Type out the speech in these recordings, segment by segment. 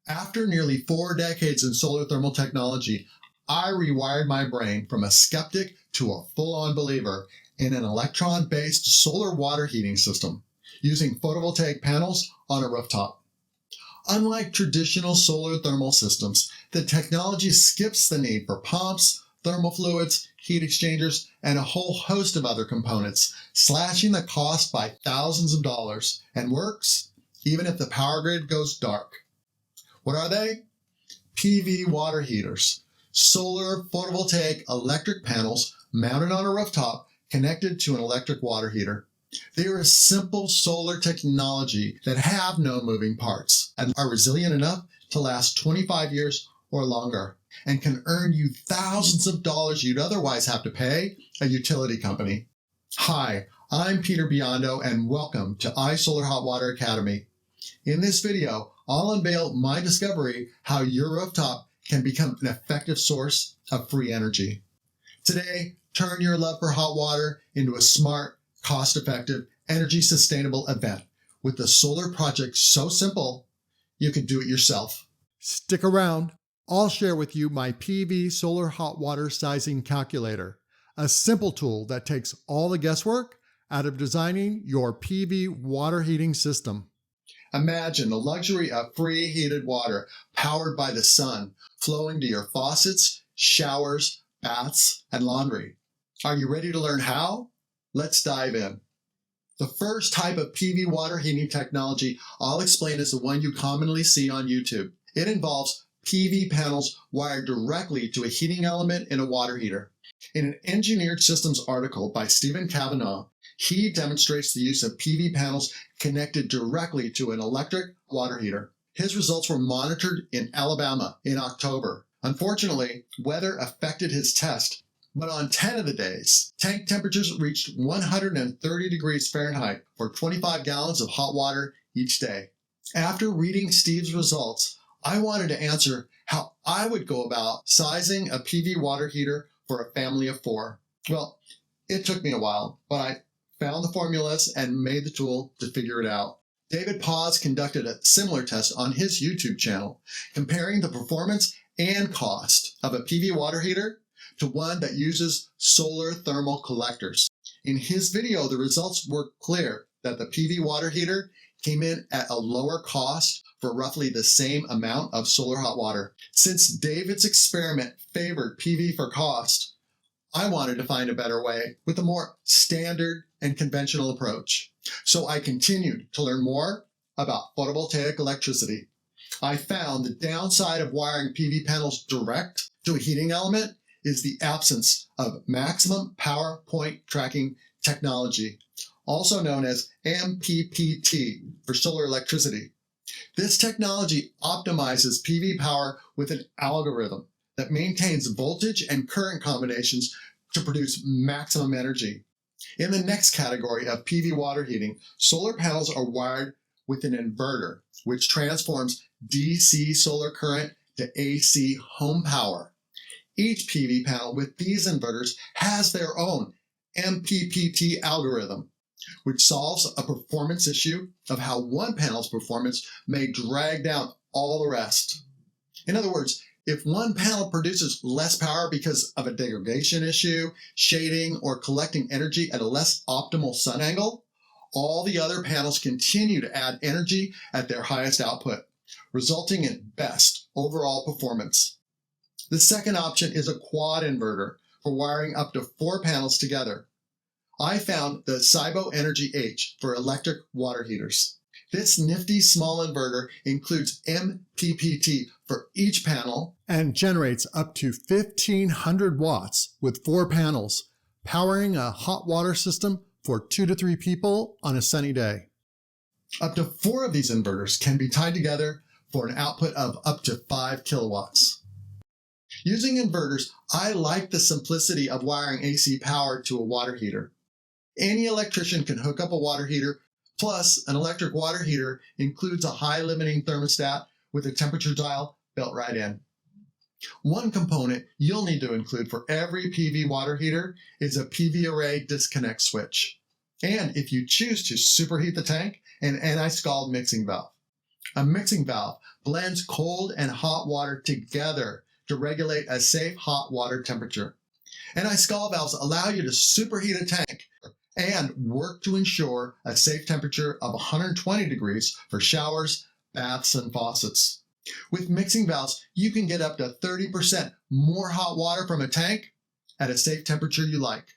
After nearly 4 decades in solar thermal technology, I rewired my brain from a skeptic to a full-on believer in an electron-based solar water heating system using photovoltaic panels on a rooftop. Unlike traditional solar thermal systems, the technology skips the need for pumps, thermal fluids, heat exchangers, and a whole host of other components, slashing the cost by thousands of dollars, and works even if the power grid goes dark. What are they? PV water heaters. Solar photovoltaic electric panels mounted on a rooftop connected to an electric water heater. They are a simple solar technology that have no moving parts and are resilient enough to last 25 years or longer and can earn you thousands of dollars you'd otherwise have to pay a utility company. Hi, I'm Peter Biondo and welcome to iSolar Hot Water Academy. In this video, I'll unveil my discovery how your rooftop can become an effective source of free energy. Today, turn your love for hot water into a smart, cost-effective, energy-sustainable event with a solar project so simple, you can do it yourself. Stick around. I'll share with you my PV solar hot water sizing calculator, a simple tool that takes all the guesswork out of designing your PV water heating system. Imagine the luxury of free heated water powered by the sun flowing to your faucets, showers, baths, and laundry. Are you ready to learn how? Let's dive in. The first type of PV water heating technology I'll explain is the one you commonly see on YouTube. It involves PV panels wired directly to a heating element in a water heater. In an Engineered Systems article by Stephen Kavanaugh, he demonstrates the use of PV panels connected directly to an electric water heater. His results were monitored in Alabama in October. Unfortunately, weather affected his test, but on 10 of the days, tank temperatures reached 130 degrees Fahrenheit for 25 gallons of hot water each day. After reading Steve's results, I wanted to answer how I would go about sizing a PV water heater for a family of 4. Well, it took me a while, but I found the formulas and made the tool to figure it out. David Paz conducted a similar test on his YouTube channel, comparing the performance and cost of a PV water heater to one that uses solar thermal collectors. In his video, the results were clear that the PV water heater came in at a lower cost for roughly the same amount of solar hot water. Since David's experiment favored PV for cost, I wanted to find a better way with a more standard and conventional approach. So I continued to learn more about photovoltaic electricity. I found the downside of wiring PV panels direct to a heating element is the absence of maximum power point tracking technology, also known as MPPT for solar electricity. This technology optimizes PV power with an algorithm that maintains voltage and current combinations to produce maximum energy. In the next category of PV water heating, solar panels are wired with an inverter, which transforms DC solar current to AC home power. Each PV panel with these inverters has their own MPPT algorithm, which solves a performance issue of how one panel's performance may drag down all the rest. In other words, if one panel produces less power because of a degradation issue, shading, or collecting energy at a less optimal sun angle, all the other panels continue to add energy at their highest output, resulting in best overall performance. The second option is a quad inverter for wiring up to 4 panels together. I found the Cybo Energy H for electric water heaters. This nifty small inverter includes MPPT for each panel and generates up to 1,500 watts with 4 panels, powering a hot water system for 2 to 3 people on a sunny day. Up to 4 of these inverters can be tied together for an output of up to 5 kilowatts. Using inverters, I like the simplicity of wiring AC power to a water heater. Any electrician can hook up a water heater, plus an electric water heater includes a high limiting thermostat with a temperature dial built right in. One component you'll need to include for every PV water heater is a PV array disconnect switch. And if you choose to superheat the tank, an anti-scald mixing valve. A mixing valve blends cold and hot water together to regulate a safe hot water temperature. Anti-scald valves allow you to superheat a tank and work to ensure a safe temperature of 120 degrees for showers, baths, and faucets. With mixing valves, you can get up to 30% more hot water from a tank at a safe temperature you like.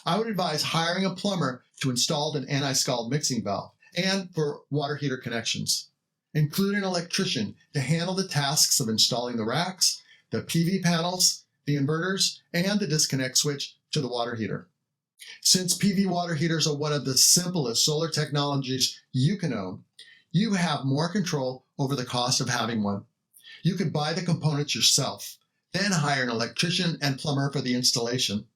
I would advise hiring a plumber to install an anti-scald mixing valve and for water heater connections. Include an electrician to handle the tasks of installing the racks, the PV panels, the inverters, and the disconnect switch to the water heater. Since PV water heaters are one of the simplest solar technologies you can own, you have more control over the cost of having one. You could buy the components yourself, then hire an electrician and plumber for the installation.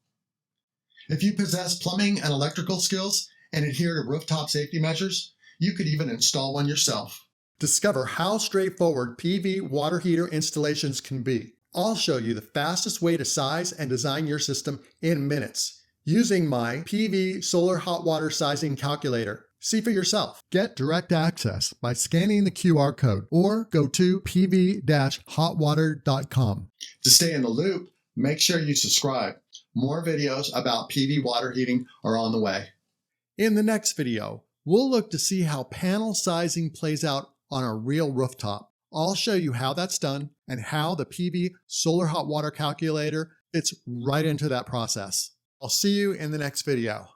If you possess plumbing and electrical skills and adhere to rooftop safety measures, you could even install one yourself. Discover how straightforward PV water heater installations can be. I'll show you the fastest way to size and design your system in minutes using my PV solar hot water sizing calculator. See for yourself. Get direct access by scanning the QR code or go to pv-hotwater.com. To stay in the loop, make sure you subscribe. More videos about PV water heating are on the way. In the next video, we'll look to see how panel sizing plays out on a real rooftop. I'll show you how that's done and how the PV solar hot water calculator fits right into that process. I'll see you in the next video.